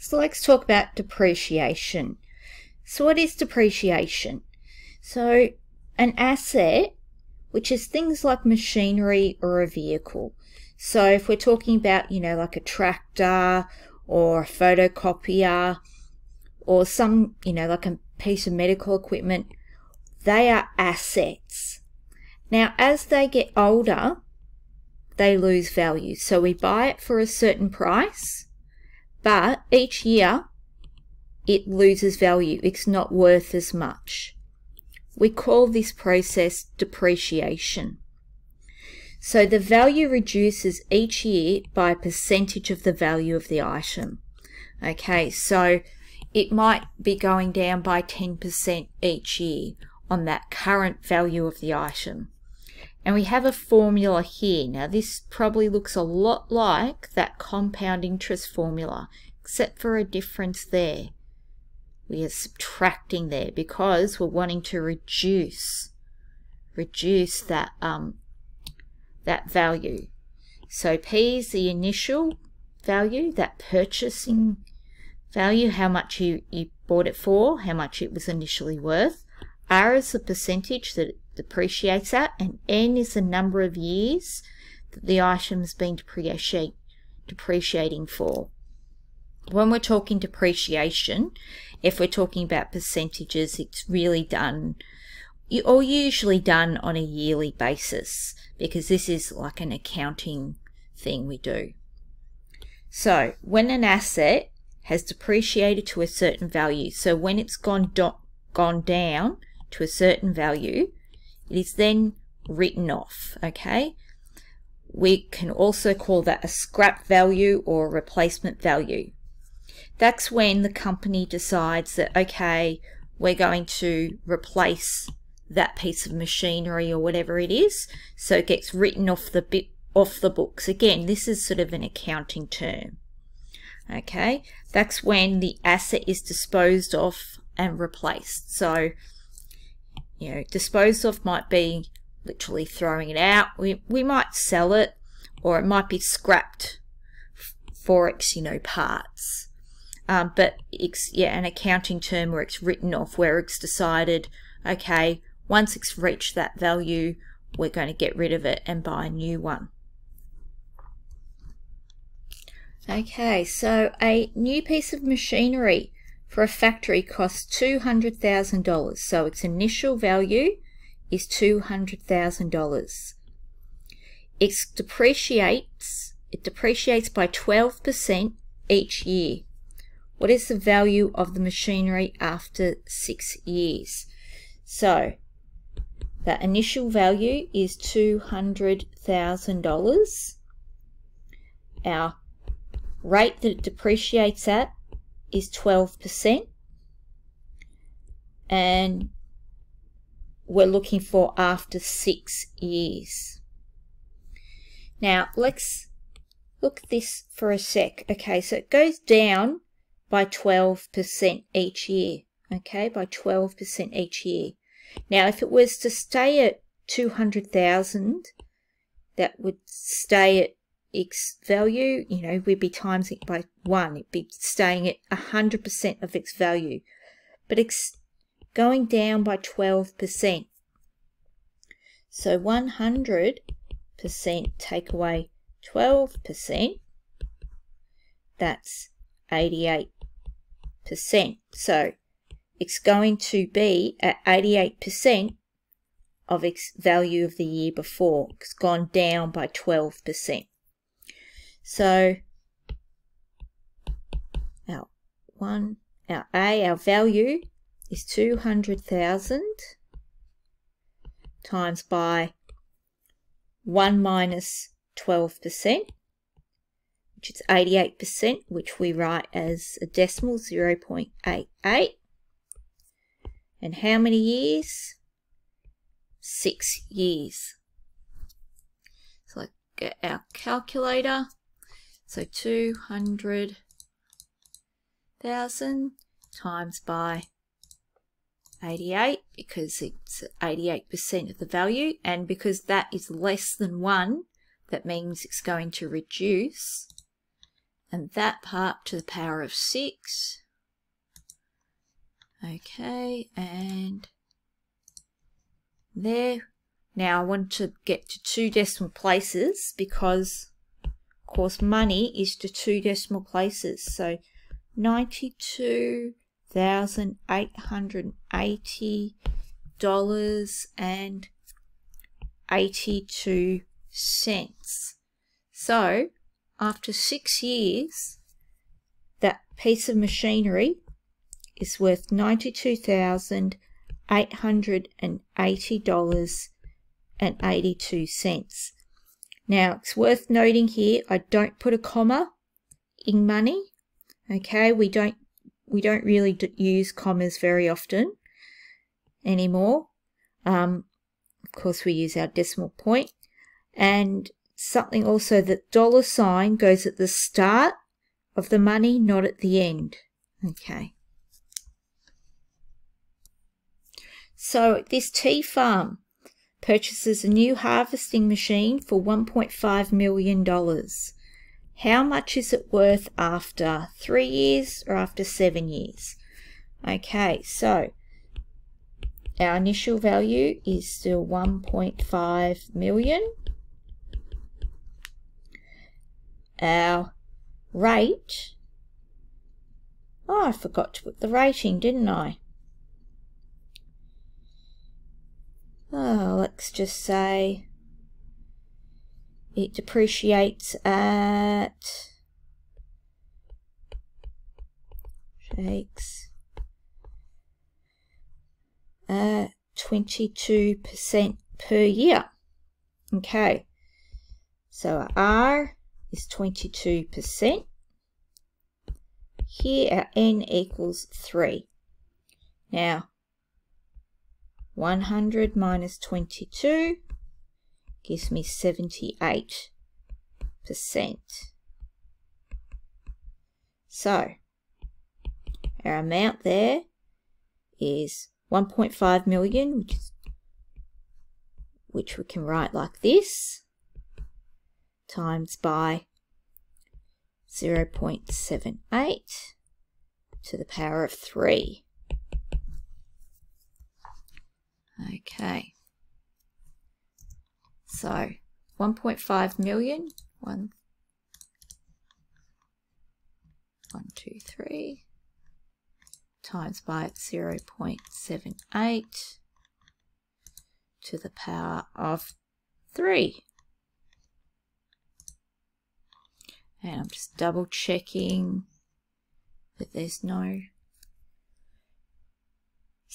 So let's talk about depreciation. So what is depreciation? So an asset, which is things like machinery or a vehicle. So if we're talking about, like a tractor or a photocopier or some, like a piece of medical equipment, they are assets. Now, as they get older, they lose value. So we buy it for a certain price, but each year it loses value. It's not worth as much. We call this process depreciation. So the value reduces each year by a percentage of the value of the item. Okay, so it might be going down by 10% each year on that current value of the item. And we have a formula here. Now this probably looks a lot like that compound interest formula, except for a difference there. We are subtracting there because we're wanting to reduce that that value. So P is the initial value, that purchasing value, how much you bought it for, how much it was initially worth. R is the percentage that it depreciates at, and N is the number of years that the item's been depreciating for. When we're talking depreciation, if we're talking about percentages, it's really done, or usually done on a yearly basis, because this is like an accounting thing we do. So when an asset has depreciated to a certain value, so when it's gone down to a certain value, it is then written off, okay? We can also call that a scrap value or a replacement value. That's when the company decides that, okay, we're going to replace that piece of machinery or whatever it is, so it gets written off the books. Again, this is sort of an accounting term. Okay, that's when the asset is disposed of and replaced. So, disposed of might be literally throwing it out. We might sell it, or it might be scrapped for its, parts. But it's an accounting term where it's written off, where it's decided, okay, once it's reached that value, we're going to get rid of it and buy a new one. Okay, so a new piece of machinery for a factory costs $200,000. So its initial value is $200,000. It depreciates by 12% each year. What is the value of the machinery after 6 years? So that initial value is $200,000. Our rate that it depreciates at is 12%, and we're looking for after 6 years. Now let's look at this for a sec. Okay, so it goes down by 12% each year. Okay, by 12% each year. Now if it was to stay at 200,000, that would stay at its value, we'd be timesing it by 1. It'd be staying at 100% of its value. But it's going down by 12%. So 100% take away 12%, that's 88%. So it's going to be at 88% of its value of the year before. It's gone down by 12%. So our value is 200,000 times by 1 minus 12%, which is 88%, which we write as a decimal, 0.88. And how many years? 6 years. So let's get our calculator. So 200,000 times by 88, because it's 88% of the value, and because that is less than 1, that means it's going to reduce, and that part to the power of 6. Okay, and there. Now I want to get to 2 decimal places because, of course, money is to 2 decimal places. So $92,880.82. So after 6 years, that piece of machinery is worth $92,880.82. Now, it's worth noting here, I don't put a comma in money. Okay, we don't really use commas very often anymore. Of course, we use our decimal point. And something also, that dollar sign goes at the start of the money, not at the end. Okay. So this tea farm purchases a new harvesting machine for $1.5 million. How much is it worth after 3 years or after 7 years? Okay, so our initial value is still 1.5 million. Our rate, I forgot to put the rating, didn't I? Let's just say it depreciates at 22% per year. Okay, so our R is 22%. Here our N equals 3. Now 100 minus 22 gives me 78%. So our amount there is 1.5 million, which we can write like this, times by 0.78 to the power of 3. Okay, so 1.5 million, 1, 2, 3, times by 0.78 to the power of 3. And I'm just double checking that there's no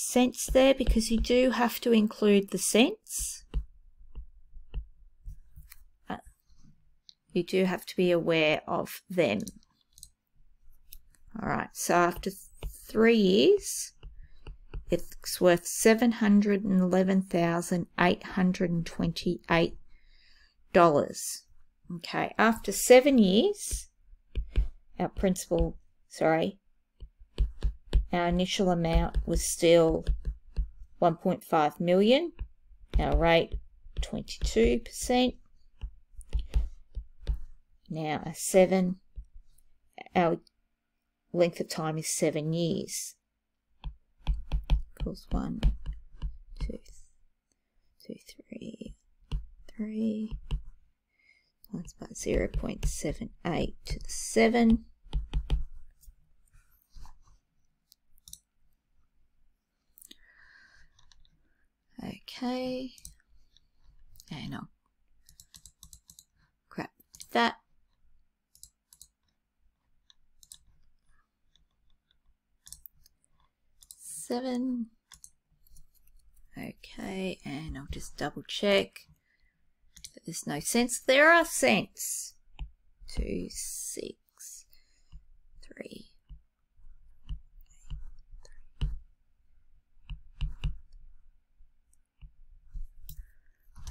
cents there, because you do have to include the cents. You do have to be aware of them. Alright, so after 3 years, it's worth $711,828. Okay, after 7 years, our initial amount was still 1.5 million. Our rate 22%. Now our length of time is 7 years. Equals 1, 2, 3 times by 0.78 to the 7. Okay, and I'll grab that. $7. Okay, and I'll just double check that there's no cents. There are cents. 2, 6, 3.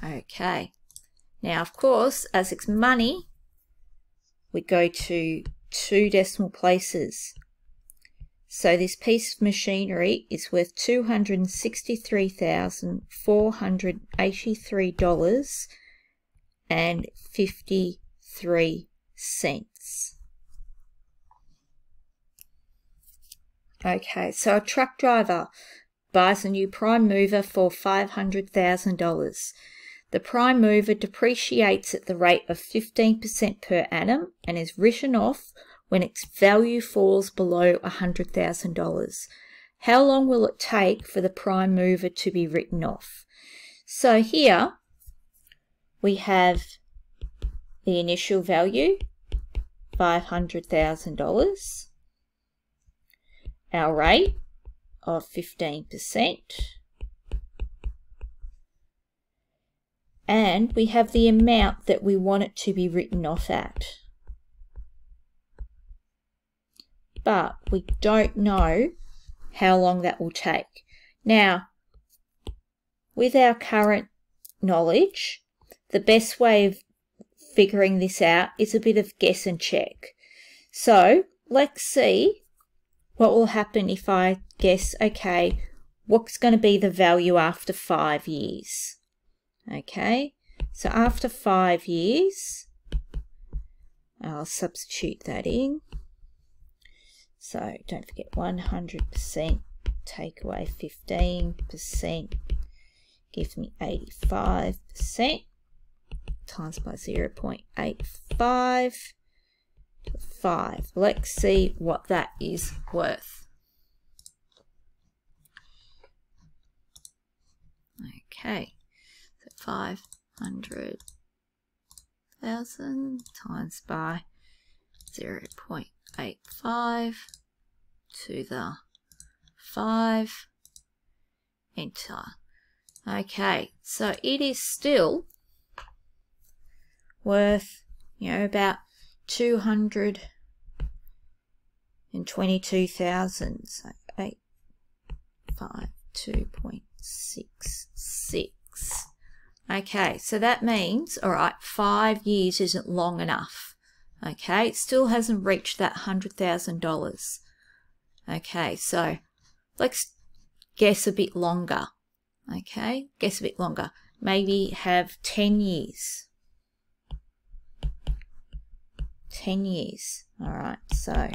Okay, now of course, as it's money, we go to 2 decimal places. So this piece of machinery is worth $263,483.53. Okay, so a truck driver buys a new prime mover for $500,000. The prime mover depreciates at the rate of 15% per annum and is written off when its value falls below $100,000. How long will it take for the prime mover to be written off? So here we have the initial value, $500,000, our rate of 15%, and we have the amount that we want it to be written off at. But we don't know how long that will take. Now, with our current knowledge, the best way of figuring this out is a bit of guess and check. So let's see what will happen if I guess, okay, what's going to be the value after 5 years? Okay, so after 5 years, I'll substitute that in. So don't forget 100%, take away 15%, gives me 85%, times by 0.85 to 5. Let's see what that is worth. Okay. 500,000 times by 0.85 to the 5, enter. Okay, so it is still worth, about 222,000. So 852.66. Okay, so that means, all right, 5 years isn't long enough. Okay, it still hasn't reached that $100,000. Okay, so let's guess a bit longer. Okay, guess a bit longer. Maybe have 10 years. 10 years. All right, so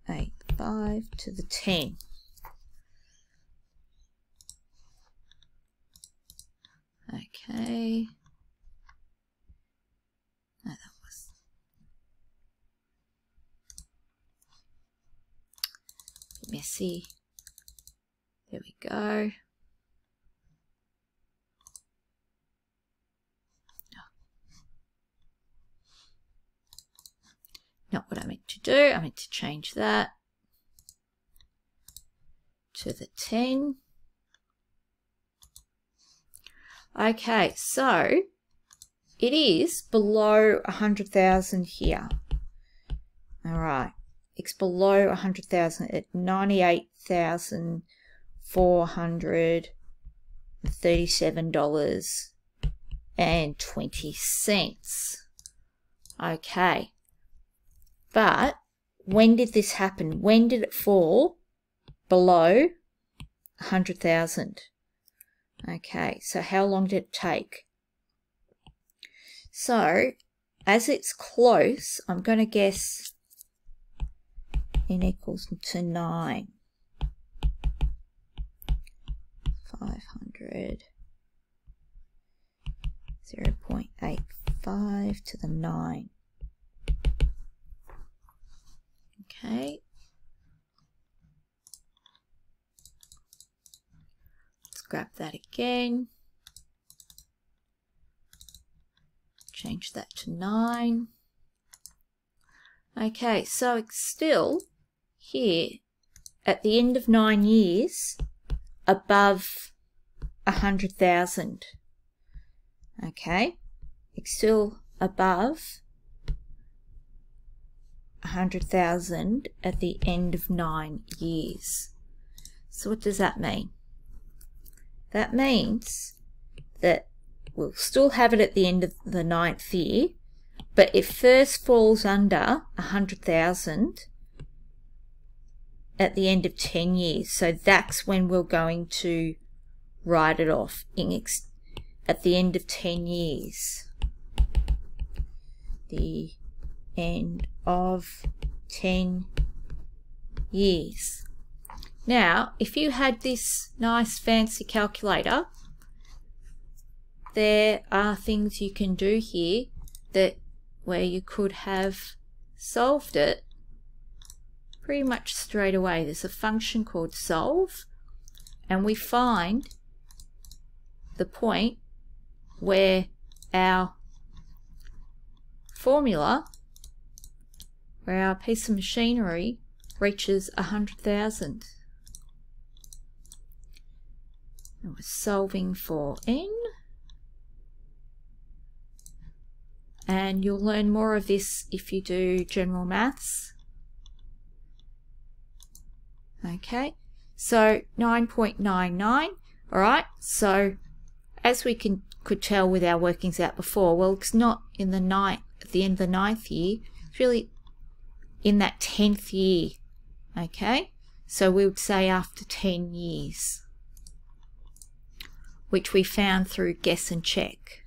0.85 to the 10. Okay. No, that was messy. There we go. Not what I meant to do. I meant to change that to the 10. Okay, so it is below 100,000 here. All right, it's below 100,000 at $98,437.20. Okay, but when did this happen? When did it fall below 100,000? Okay, so how long did it take? So, as it's close, I'm going to guess n equals to 9. 500, 0.85 to the 9. Okay. Grab that again, change that to 9. Okay, so it's still here at the end of 9 years above 100,000. Okay, it's still above 100,000 at the end of 9 years. So what does that mean? That means that we'll still have it at the end of the 9th year, but it first falls under 100,000 at the end of 10 years. So that's when we're going to write it off at the end of 10 years. The end of 10 years. Now, if you had this nice fancy calculator, there are things you can do here where you could have solved it pretty much straight away. There's a function called solve, and we find the point where our formula, where our piece of machinery reaches 100,000. And we're solving for n. And you'll learn more of this if you do general maths. Okay, so 9.99. All right, so as we could tell with our workings out before, well, it's not in the at the end of the 9th year, it's really in that 10th year. Okay, so we would say after 10 years, which we found through guess and check.